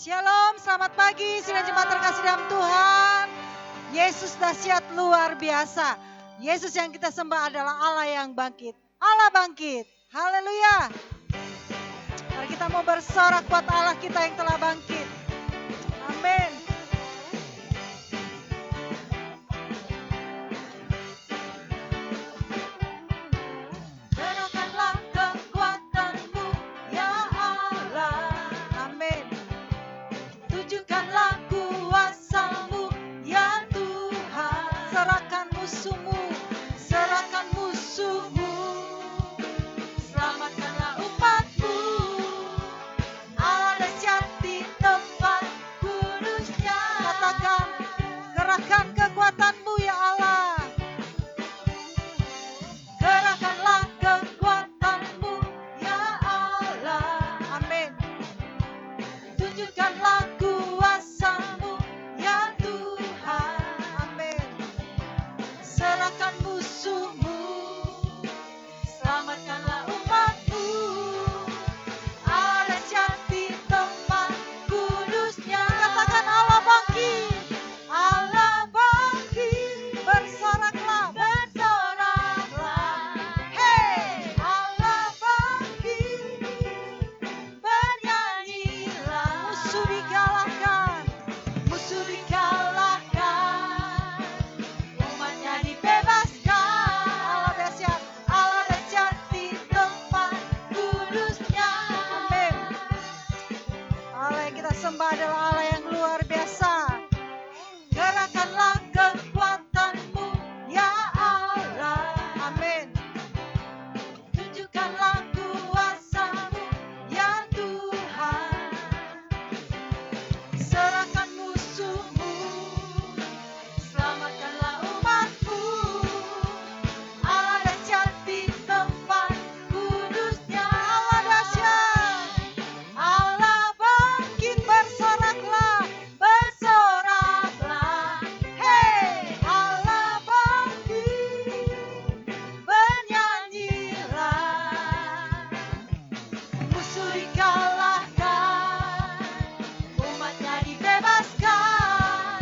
Shalom, selamat pagi, sidang jemaat terkasih dalam Tuhan. Yesus dahsyat luar biasa. Yesus yang kita sembah adalah Allah yang bangkit. Allah bangkit. Haleluya. Mari kita mau bersorak buat Allah kita yang telah bangkit. Amin. Gerakkanlah kekuatan-Mu, ya Allah. Amin. Tunjukkanlah kuasa-Mu, ya Tuhan. Serahkan musuh-Mu, serahkan musuh-Mu. Selamatkanlah umat-Mu. Allah dahsyat di tempat kudus-Nya. Katakan, gerakkan kekuatan-Mu, ya Allah. Gerakkanlah kekuatan-Mu, ya Allah. Amin. Tunjukkanlah kuasa-Mu, ya Tuhan. Amin. Serahkan musuh-Mu, selamatkanlah umat-Mu. Allah dahsyat di tempat kudus-Nya. Katakan Allah bangkit. Allah bangkit. Bersoraklah, bersoraklah. Hey, Allah bangkit. Bernyanyilah. Musuh dikalahkan, musuh dikalahkan. Umatnya dibebaskan. Allah dahsyat di tempat kudus-Nya. Amin. Allah yang kita sembah adalah Allah yang luar biasa. Gerakkanlah kekuatan-Mu, ya Allah. Amin. Tunjukkanlah kuasa-Mu, ya Tuhan. Serahkan musuh-Mu, selamatkanlah umat-Mu. Allah dahsyat di tempat kudus-Nya. Allah dahsyat. Allah bangkit, bersoraklah, bersoraklah. Hey, Allah bangkit. Bernyanyilah. Musuh dikalahkan, umatnya dibebaskan.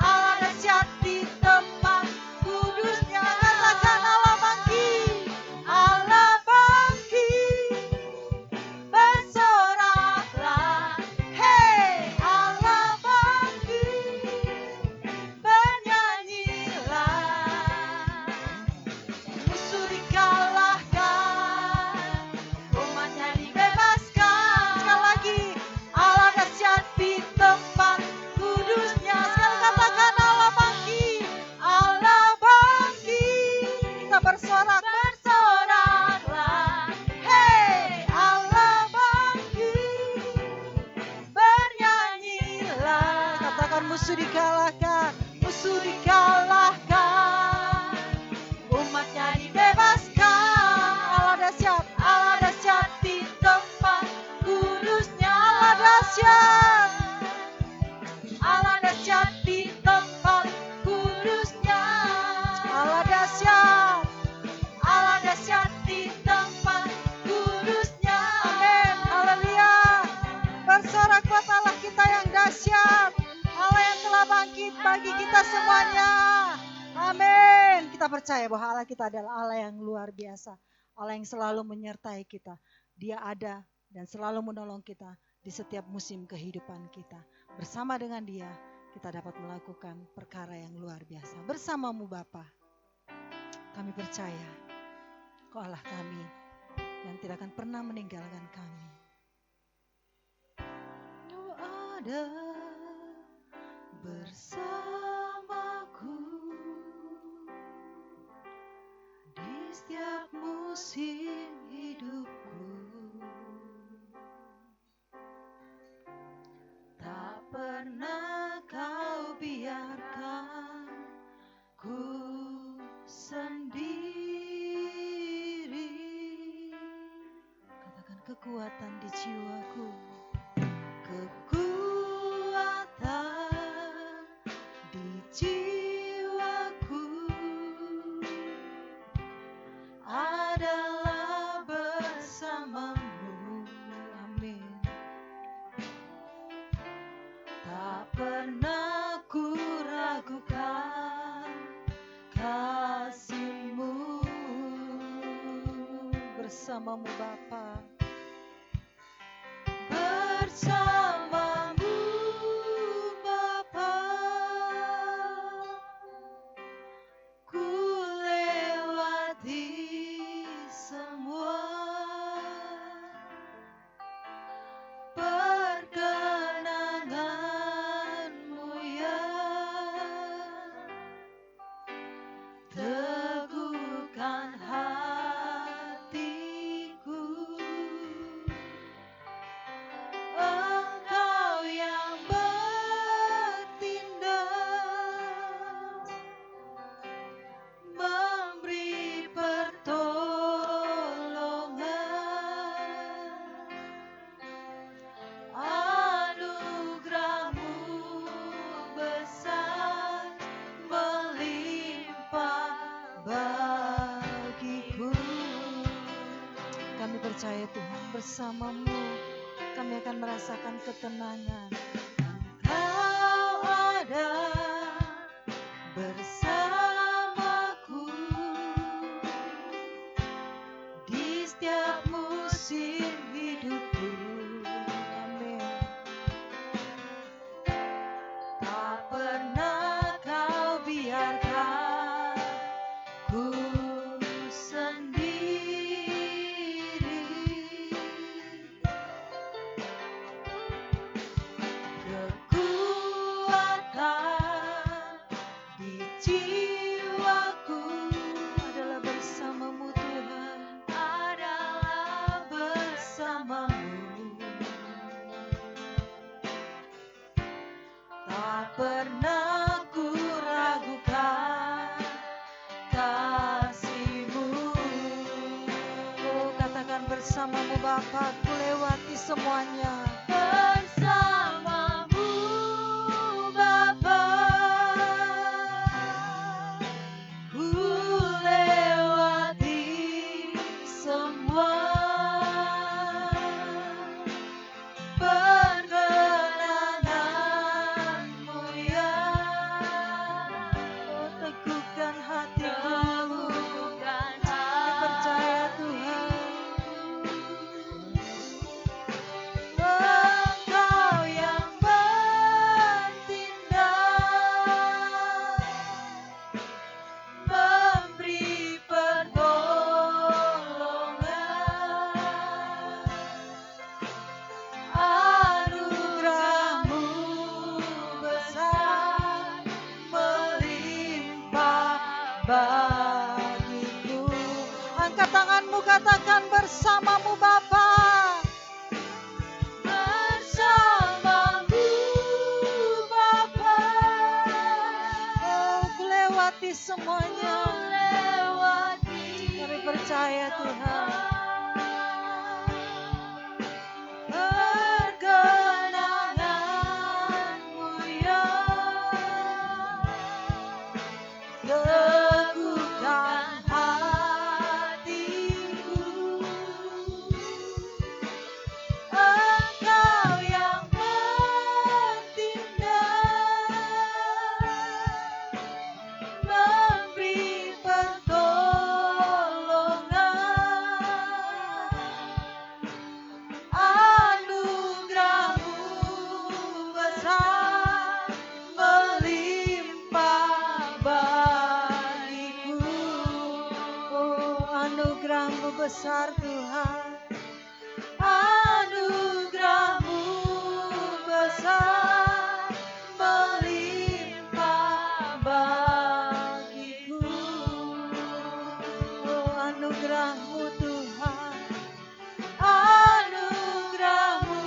Allah dahsyat di tempat kudus-Nya. Katakan Allah bangkit. Allah bangkit. Bersoraklah. Hey, Allah bangkit. Bernyanyilah. Musuh dikalahkan, umatnya dibebaskan. Sekali lagi, Allah dahsyat di tempat kudus-Nya. Sekali katakan Allah bangkit. Allah bangkit. Kita bersorak, bersoraklah. Hey, Allah bangkit. Bernyanyilah. Katakan musuh dikalahkan, musuh dikalahkan. Umatnya dibebaskan. Allah dahsyat di tempat kudus-Nya. Allah dahsyat. Allah dahsyat di tempat kudus-Nya. Allah dahsyat. Allah dahsyat di tempat kudus-Nya. Amin. Haleluya. Bersorak buat Allah kita yang dahsyat. Allah yang telah bangkit bagi kita semuanya. Amin. Kita percaya bahwa Allah kita adalah Allah yang luar biasa. Allah yang selalu menyertai kita. Dia ada dan selalu menolong kita di setiap musim kehidupan kita. Bersama dengan Dia, kita dapat melakukan perkara yang luar biasa. Bersamamu Bapa, kami percaya Kau Allah kami yang tidak akan pernah meninggalkan kami. Kau ada bersamaku di setiap musim hidupku. Tak pernah Kau biarkan ku sendiri. Katakan kekuatan di jiwaku. Kekuatan di jiwaku adalah bersamamu. Amin. bersamamu Bapa. Bersamamu Bapa, ku lewati semua perkenangan-Mu ya. Teguhkan hatiku, Engkau yang bertindak, memberi pertolongan. Anugerah-Mu besar melimpah bagiku. Kami percaya Tuhan, bersama-Mu kami akan merasakan ketenangan. Engkau ada bersamaku di setiap musim hidupku. Amin. Tak pernah Kau biarkan ku sendiri. Kekuatan di jiwaku adalah bersama-Mu Tuhan, adalah bersama-Mu. Tak pernah ku ragukan kasih-Mu. Oh, katakan bersama-Mu Bapa, ku lewati semuanya. Bersama-Mu Bapa, ku lewati semua perkenangan-Mu ya. Oh, teguhkan hatiku, percaya Tuhan. Engkau yang bertindak, memberi pertolongan. Anugerah-Mu besar melimpah bagiku. Angkat tanganmu, katakan bersama-Mu Bapa. Bersama-Mu Bapa, oh, ku lewati semuanya. Kami percaya Tuhan. Perkenangan-Mu ya. Teguhkan hatiku, Engkau yang bertindak, memberi pertolongan. Anugerah-Mu besar melimpah bagiku. Oh, anugerah-Mu besar Tuhan. Anugerah-Mu besar melimpah bagiku. Oh, anugerah-Mu Tuhan. Anugerah-Mu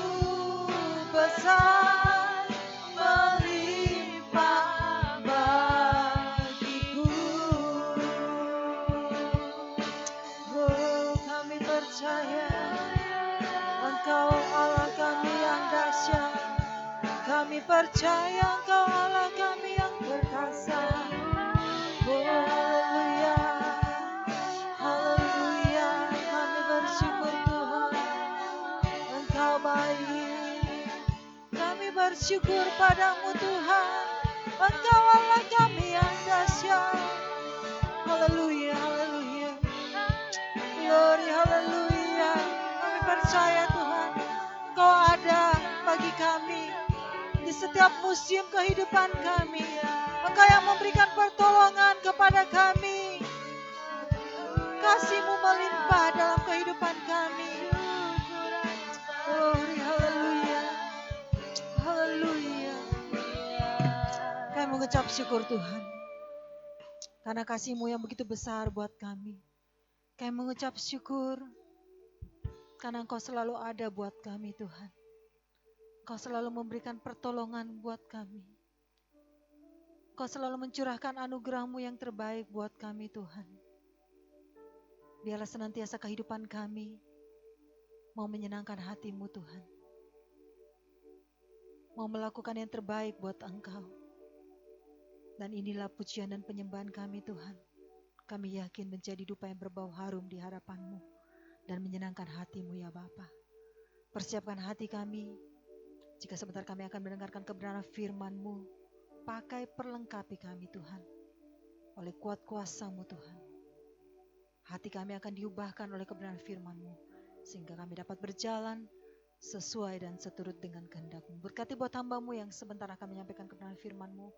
besar melimpah bagiku. Oh, kami percaya Engkau Allah kami yang dahsyat. Kami percaya Engkau Allah kami yang perkasa. Oh, haleluya, haleluya. Kami bersyukur Tuhan, Engkau baik. Kami bersyukur padamu Tuhan, Engkau Allah kami yang dahsyat. Haleluya, haleluya. Glory, haleluya. setiap musim kehidupan kami. Engkau yang memberikan pertolongan kepada kami. Kasih-Mu melimpah dalam kehidupan kami. Glory, haleluya. Haleluya. Kami mengucap syukur Tuhan. Karena kasih-Mu yang begitu besar buat kami. Kami mengucap syukur. Karena Engkau selalu ada buat kami Tuhan. Engkau selalu memberikan pertolongan buat kami. Engkau selalu mencurahkan anugerah-Mu yang terbaik buat kami Tuhan. Biarlah senantiasa kehidupan kami mau menyenangkan hati-Mu Tuhan. Mau melakukan yang terbaik buat Engkau. Dan inilah pujian dan penyembahan kami Tuhan. Kami yakin menjadi dupa yang berbau harum di hadapan-Mu. Dan menyenangkan hati-Mu ya Bapa. Persiapkan hati kami. Jika sebentar kami akan mendengarkan kebenaran firman-Mu. Pakai perlengkapi kami Tuhan. Oleh kuat kuasa-Mu Tuhan. Hati kami akan diubahkan oleh kebenaran firman-Mu. Sehingga kami dapat berjalan sesuai dan seturut dengan kehendak-Mu. Berkati buat hamba-Mu yang sebentar akan menyampaikan kebenaran firman-Mu.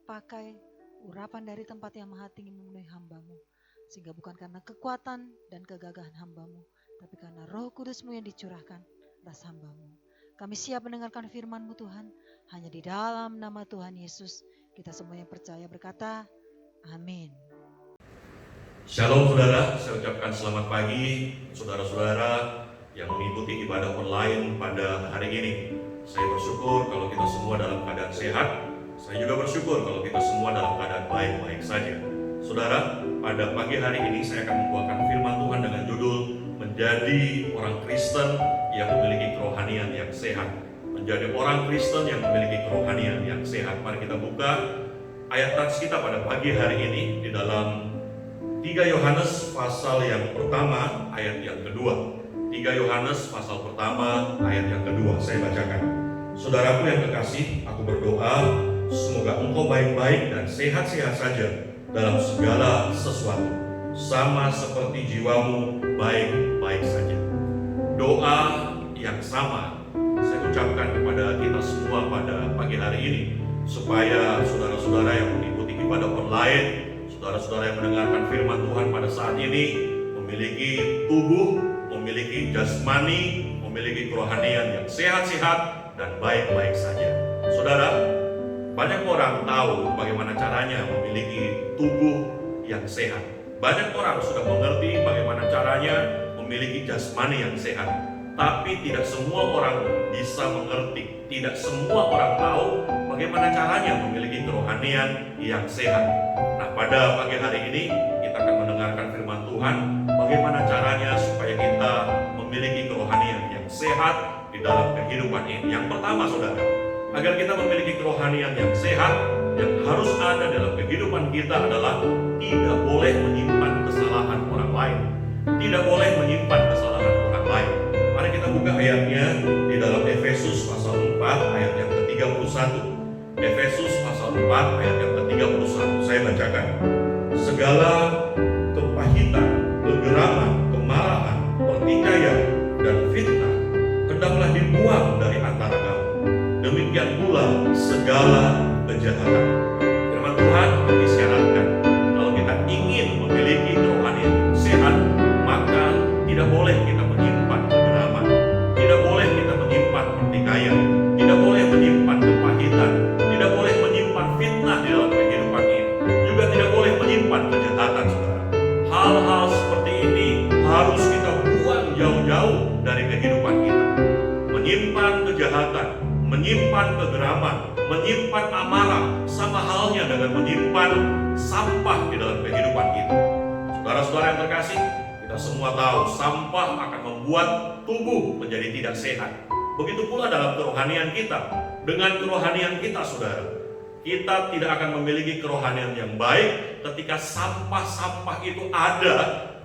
Pakai urapan dari tempat yang maha tinggi memenuhi hamba-Mu. Sehingga bukan karena kekuatan dan kegagahan hamba-Mu. Tapi karena Roh Kudus-Mu yang dicurahkan atas hamba-Mu. Kami siap mendengarkan firman-Mu Tuhan. Hanya di dalam nama Tuhan Yesus. Kita semua yang percaya berkata, amin. Shalom saudara, saya ucapkan selamat pagi saudara-saudara yang mengikuti ibadah online pada hari ini. Saya bersyukur kalau kita semua dalam keadaan sehat. Saya juga bersyukur kalau kita semua dalam keadaan baik-baik saja. Saudara, pada pagi hari ini saya akan membawakan firman Tuhan dengan judul Menjadi Orang Kristen yang Memiliki Kerohanian yang Sehat. Menjadi orang Kristen yang memiliki kerohanian yang sehat. Mari kita buka ayat teks kita pada pagi hari ini di dalam 3 Yohanes pasal yang pertama ayat yang kedua. 3 Yohanes pasal pertama ayat yang kedua. Saya bacakan. Saudaraku yang kekasih, aku berdoa semoga engkau baik-baik dan sehat-sehat saja dalam segala sesuatu, sama seperti jiwamu baik-baik saja. Doa yang sama saya ucapkan kepada kita semua pada pagi hari ini, supaya saudara-saudara yang mengikuti ibadah online, saudara-saudara yang mendengarkan firman Tuhan pada saat ini memiliki tubuh, memiliki jasmani, memiliki kerohanian yang sehat-sehat dan baik-baik saja. Saudara, banyak orang tahu bagaimana caranya memiliki tubuh yang sehat. Banyak orang sudah mengerti bagaimana caranya memiliki jasmani yang sehat. Tapi tidak semua orang bisa mengerti, tidak semua orang tahu bagaimana caranya memiliki kerohanian yang sehat. Nah, pada pagi hari ini kita akan mendengarkan firman Tuhan, bagaimana caranya supaya kita memiliki kerohanian yang sehat di dalam kehidupan ini. Yang pertama saudara, agar kita memiliki kerohanian yang sehat, yang harus ada dalam kehidupan kita adalah tidak boleh menyimpan kesalahan orang lain. Tidak boleh menyimpan kesalahan orang lain. Mari kita buka ayatnya di dalam Efesus pasal 4 ayat yang ke-31. Efesus pasal 4 ayat yang ke-31. Saya bacakan. Segala kepahitan, kegeraman, kemarahan, pertikaian, dan fitnah hendaklah dibuang dari antara kamu. Demikian pula segala kejahatan. Firman Tuhan mengisyaratkan kalau kita ingin memiliki kerohanian sehat, maka tidak boleh kita menyimpan kegeraman, tidak boleh kita menyimpan pertikaian, tidak boleh menyimpan kepahitan, tidak boleh menyimpan fitnah di dalam kehidupan ini, juga tidak boleh menyimpan kejahatan, saudara. Hal-hal seperti ini harus kita buang jauh-jauh dari kehidupan kita. Menyimpan kejahatan, menyimpan kegeraman, menyimpan amarah, sama halnya dengan menyimpan sampah di dalam kehidupan kita. Saudara-saudara yang terkasih, kita semua tahu sampah akan membuat tubuh menjadi tidak sehat. Begitu pula dalam kerohanian kita. Dengan kerohanian kita, saudara, kita tidak akan memiliki kerohanian yang baik ketika sampah-sampah itu ada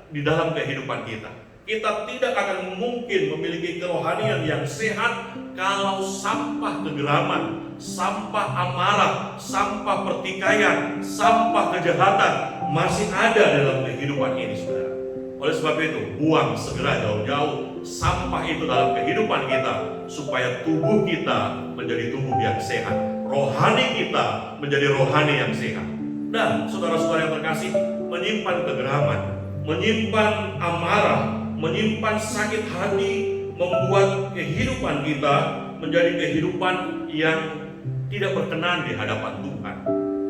di dalam kehidupan kita. Kita tidak akan mungkin memiliki kerohanian yang sehat kalau sampah kegeraman, sampah amarah, sampah pertikaian, sampah kejahatan masih ada dalam kehidupan ini, saudara. Oleh sebab itu, buang segera jauh-jauh sampah itu dalam kehidupan kita, supaya tubuh kita menjadi tubuh yang sehat, rohani kita menjadi rohani yang sehat. Dan saudara-saudara yang terkasih, menyimpan kegeraman, menyimpan amarah, menyimpan sakit hati, membuat kehidupan kita menjadi kehidupan yang tidak berkenan di hadapan Tuhan.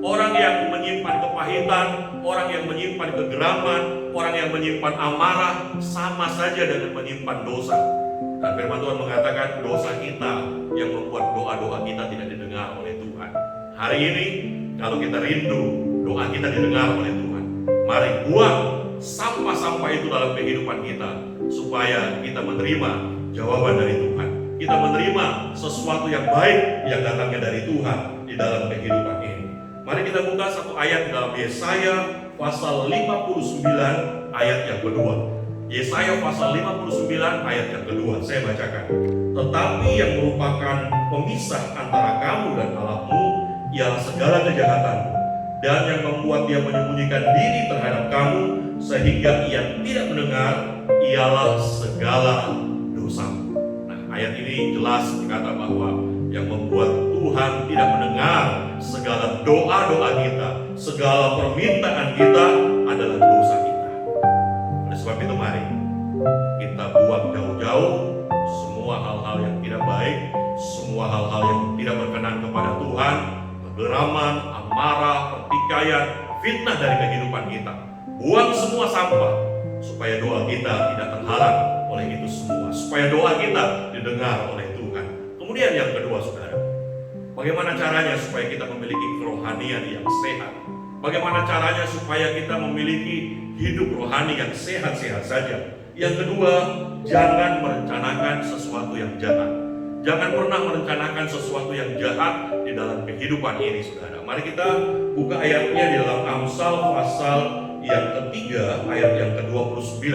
Orang yang menyimpan kepahitan, orang yang menyimpan kegeraman, orang yang menyimpan amarah, sama saja dengan menyimpan dosa. Dan firman Tuhan mengatakan dosa kita yang membuat doa-doa kita tidak didengar oleh Tuhan. Hari ini, kalau kita rindu doa kita didengar oleh Tuhan, mari buang sampah-sampah itu dalam kehidupan kita, supaya kita menerima jawaban dari Tuhan. Kita menerima sesuatu yang baik yang datangnya dari Tuhan di dalam kehidupan ini. Mari kita buka satu ayat dalam Yesaya pasal 59 ayat yang kedua. Yesaya pasal 59 ayat yang kedua, saya bacakan. Tetapi yang merupakan pemisah antara kamu dan Allahmu ialah segala kejahatan, dan yang membuat dia menyembunyikan diri terhadap kamu sehingga ia tidak mendengar ialah segala dosa. Nah, ayat ini jelas berkata bahwa yang membuat Tuhan tidak mendengar segala doa-doa kita, segala permintaan kita adalah dosa kita. Oleh sebab itu mari kita buang jauh-jauh semua hal-hal yang tidak baik, semua hal-hal yang tidak berkenan kepada Tuhan, kegeraman, amarah, pertikaian, fitnah dari kehidupan kita. Buang semua sampah supaya doa kita tidak terhalang oleh itu semua, supaya doa kita didengar oleh Tuhan. Kemudian yang kedua, saudara, bagaimana caranya supaya kita memiliki kerohanian yang sehat? Bagaimana caranya supaya kita memiliki hidup rohani yang sehat-sehat saja? Yang kedua, jangan merencanakan sesuatu yang jahat. Jangan pernah merencanakan sesuatu yang jahat di dalam kehidupan ini, saudara. Mari kita buka ayatnya di dalam Amsal pasal yang ketiga, ayat yang ke-29.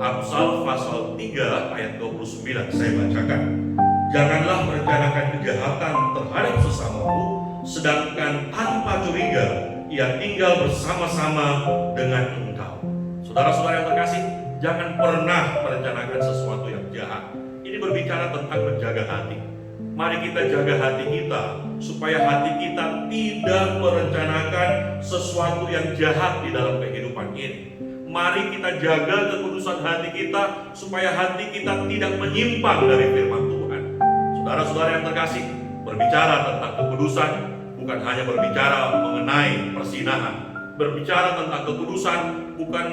Amsal pasal 3 ayat 29, saya bacakan. Janganlah merencanakan kejahatan terhadap sesamamu, sedangkan tanpa curiga ia tinggal bersama-sama dengan engkau. Saudara-saudara yang terkasih, jangan pernah merencanakan sesuatu yang jahat. Ini berbicara tentang menjaga hati. Mari kita jaga hati kita, supaya hati kita tidak merencanakan sesuatu yang jahat di dalam kehidupan ini. Mari kita jaga kekudusan hati kita, supaya hati kita tidak menyimpang dari firman Tuhan. Saudara-saudara yang terkasih, berbicara tentang kekudusan bukan hanya berbicara mengenai persinahan. Berbicara tentang kekudusan bukan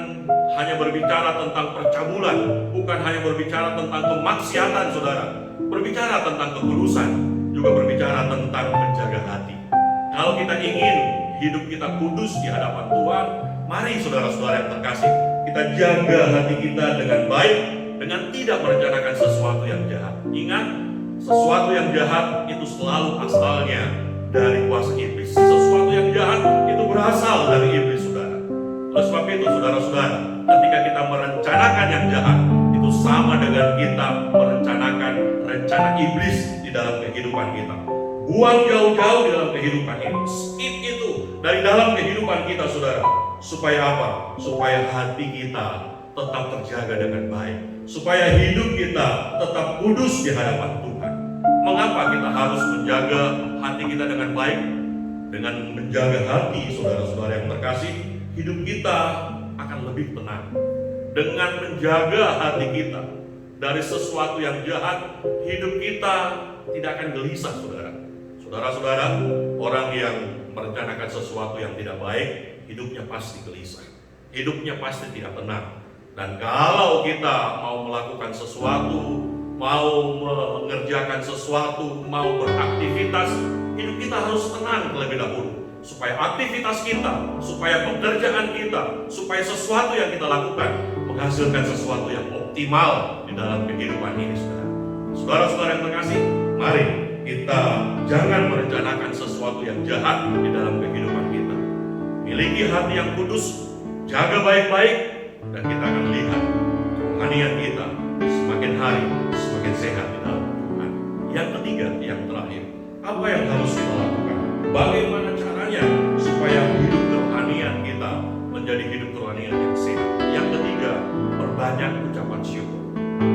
hanya berbicara tentang percabulan, bukan hanya berbicara tentang kemaksiatan, saudara. Berbicara tentang kekudusan juga berbicara tentang menjaga hati. Kalau kita ingin hidup kita kudus di hadapan Tuhan, mari saudara-saudara yang terkasih, kita jaga hati kita dengan baik, dengan tidak merencanakan sesuatu yang jahat. Ingat, sesuatu yang jahat itu selalu asalnya dari kuasa iblis. Sesuatu yang jahat itu berasal dari iblis, saudara. Oleh sebab itu, saudara-saudara, ketika kita merencanakan yang jahat, itu sama dengan kita merencanakan rencana iblis di dalam kehidupan kita. Buang jauh-jauh di dalam kehidupan ini. Skip itu dari dalam kehidupan kita, saudara. Supaya apa? Supaya hati kita tetap terjaga dengan baik. Supaya hidup kita tetap kudus di hadapan Tuhan. Mengapa kita harus menjaga hati kita dengan baik? Dengan menjaga hati, saudara-saudara yang terkasih, hidup kita akan lebih tenang. Dengan menjaga hati kita dari sesuatu yang jahat, hidup kita tidak akan gelisah, saudara. Saudara-saudara, orang yang merencanakan sesuatu yang tidak baik, hidupnya pasti gelisah. Hidupnya pasti tidak tenang. Dan kalau kita mau melakukan sesuatu, mau mengerjakan sesuatu, mau beraktivitas, hidup kita harus tenang terlebih dahulu. Supaya aktivitas kita, supaya pekerjaan kita, supaya sesuatu yang kita lakukan menghasilkan sesuatu yang optimal di dalam kehidupan ini, saudara. Saudara-saudara yang terkasih, mari kita jangan merencanakan sesuatu yang jahat di dalam kehidupan kita. Miliki hati yang kudus, jaga baik-baik, dan kita akan lihat kerohanian kita semakin hari semakin sehat di dalam Tuhan. Yang ketiga, yang terakhir, apa yang harus kita lakukan? Bagaimana caranya supaya hidup kerohanian kita menjadi hidup kerohanian yang sehat? Yang ketiga, perbanyak ucapan syukur.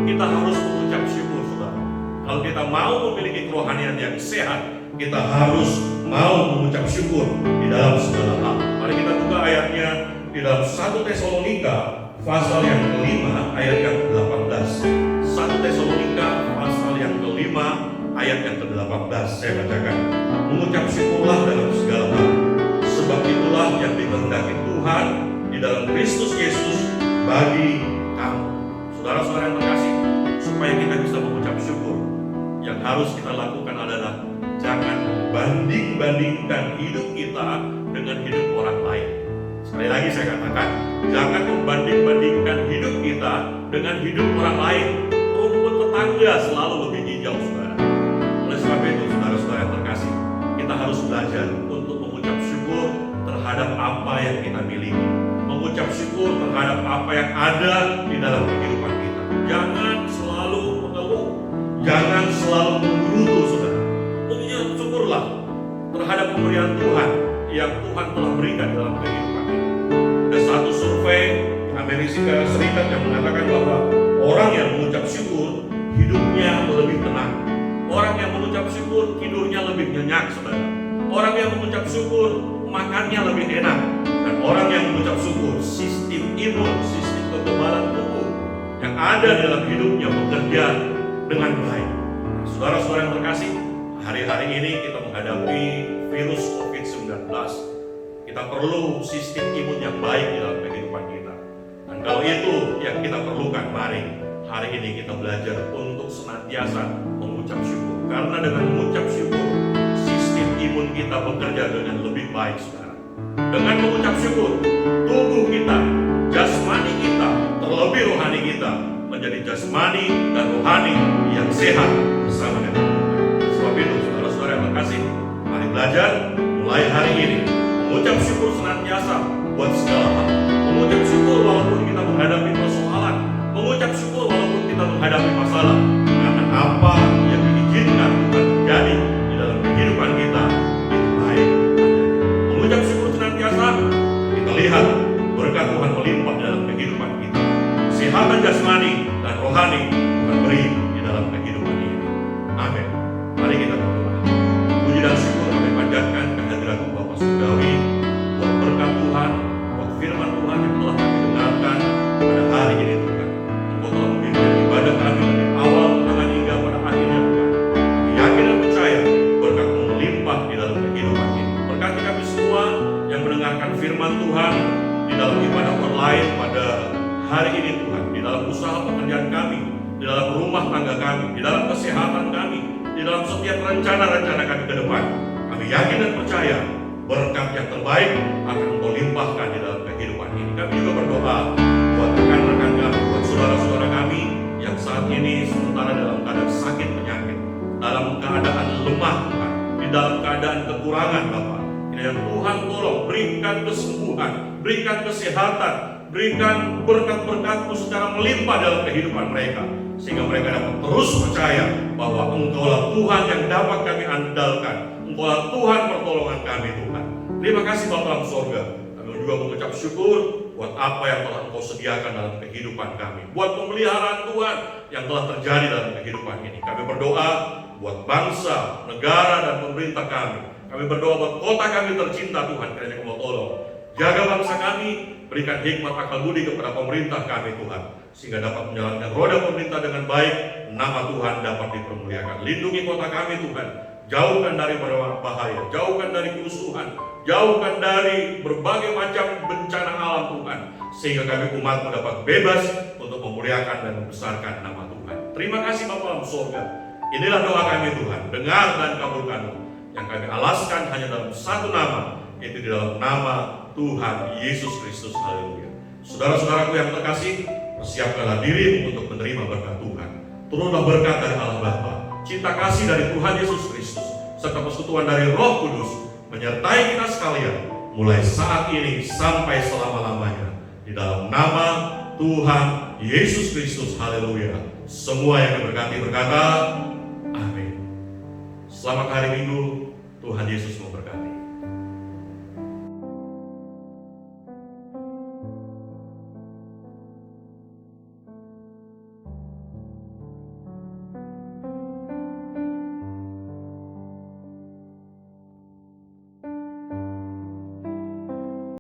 Kita harus mengucap syukur, saudara. Kalau kita mau memiliki kerohanian yang sehat, kita harus mau mengucap syukur di dalam segala hal. Mari kita buka ayatnya di dalam 1 Tesalonika pasal yang kelima ayat yang ke-18. 1 Tesalonika pasal yang kelima ayat yang ke-18. Saya bacakan. Mengucap syukurlah dalam segala hal, sebab itulah yang dikehendaki Tuhan di dalam Kristus Yesus bagi kamu. Saudara-saudara yang terkasih, supaya kita bisa mengucap syukur, yang harus kita lakukan adalah jangan membanding-bandingkan hidup kita dengan hidup orang lain. Sekali lagi saya katakan, jangan membanding-bandingkan hidup kita dengan hidup orang lain. Rumput tetangga selalu lebih hijau, saudara. Oleh sebab itu, saudara-saudara yang terkasih, kita harus belajar untuk mengucap syukur terhadap apa yang kita miliki, mengucap syukur terhadap apa yang ada di dalam kehidupan kita. Jangan selalu mengeluh, jangan selalu menggerutu, saudara. Mengucap syukurlah terhadap pemberian Tuhan yang Tuhan telah berikan dalam kehidupan kita. Ada satu survei di Amerika Serikat yang mengatakan bahwa orang yang mengucap syukur hidupnya lebih tenang. Orang yang mengucap syukur tidurnya lebih nyenyak, saudara. Orang yang mengucap syukur makannya lebih enak. Dan orang yang mengucap syukur, sistem imun, sistem kekebalan tubuh yang ada dalam hidupnya bekerja dengan baik. Saudara-saudara yang terkasih, hari-hari ini kita menghadapi virus COVID-19. Kita perlu sistem imun yang baik di dalam kehidupan kita. Dan kalau itu yang kita perlukan, mari hari ini kita belajar untuk senantiasa mengucap syukur. Karena dengan mengucap syukur, sistem imun kita bekerja dengan lebih baik, saudara. Dengan mengucap syukur, tubuh kita, jasmani kita, terlebih rohani kita menjadi jasmani dan rohani yang sehat bersama dengan Tuhan. Sebab itu, saudara-saudara yang terkasih, mari belajar mulai hari ini mengucap syukur senantiasa buat segala hal. Mengucap syukur walaupun kita menghadapi persoalan, mengucap syukur walaupun kita menghadapi masalah. Karena apa yang diizinkan Tuhan terjadi di dalam kehidupan kita itu baik. Mengucap syukur senantiasa, kita lihat berkat Tuhan melimpah dalam kehidupan kita. Kesehatan jasmani dan rohani Tuhan beri di dalam kehidupan ini. Amin. Mari kita berdoa. Puji dan syukur kami panjatkan kehadirat Bapa Surgawi buat berkat Tuhan, buat firman Tuhan yang telah kami dengarkan pada hari ini, Tuhan. Engkau telah memimpin ibadah kami dari awal tangan hingga pada akhirnya, Tuhan. Kami yakin dan percaya berkat-Mu melimpah di dalam kehidupan ini. Berkati kami semua yang mendengarkan firman Tuhan di dalam ibadah online pada hari ini, Tuhan. Di dalam usaha pekerjaan kami, di dalam rumah tangga kami, di dalam kesehatan kami, di dalam setiap rencana-rencana kami ke depan. Kami yakin dan percaya berkat yang terbaik akan Engkau limpahkan di dalam kehidupan ini. Kami juga berdoa buat rekan-rekan kami, buat saudara-saudara kami yang saat ini sementara dalam keadaan sakit penyakit, dalam keadaan lemah, Tuhan, di dalam keadaan kekurangan, Bapak. Kiranya Tuhan tolong berikan kesembuhan, berikan kesehatan, berikan berkat-berkat-Mu secara melimpah dalam kehidupan mereka, sehingga mereka dapat terus percaya bahwa Engkaulah Tuhan yang dapat kami andalkan. Engkaulah Tuhan pertolongan kami, Tuhan. Terima kasih Bapa dalam surga. Kami juga mengucap syukur buat apa yang telah Engkau sediakan dalam kehidupan kami, buat pemeliharaan Tuhan yang telah terjadi dalam kehidupan ini. Kami berdoa buat bangsa, negara, dan pemerintah kami. Kami berdoa buat kota kami tercinta, Tuhan. Kiranya Engkau tolong jaga bangsa kami, berikan hikmat akal budi kepada pemerintah kami, Tuhan, sehingga dapat menjalankan roda pemerintah dengan baik, nama Tuhan dapat dipermuliakan. Lindungi kota kami, Tuhan. Jauhkan dari bahaya, jauhkan dari kerusuhan, jauhkan dari berbagai macam bencana alam, Tuhan, sehingga kami umat-Mu dapat bebas untuk memuliakan dan membesarkan nama Tuhan. Terima kasih Bapa dalam surga. Inilah doa kami, Tuhan. Dengar dan kabulkan-Mu, yang kami alaskan hanya dalam satu nama, yaitu di dalam nama Tuhan Yesus Kristus. Haleluya. Saudara-saudaraku yang terkasih, persiapkanlah diri untuk menerima berkat Tuhan. Turunlah berkat dari Allah Bapa, cinta kasih dari Tuhan Yesus Kristus, serta persekutuan dari Roh Kudus menyertai kita sekalian mulai saat ini sampai selama-lamanya. Di dalam nama Tuhan Yesus Kristus. Haleluya. Semua yang diberkati berkata, amin. Selamat hari Minggu. Tuhan Yesus memberkati.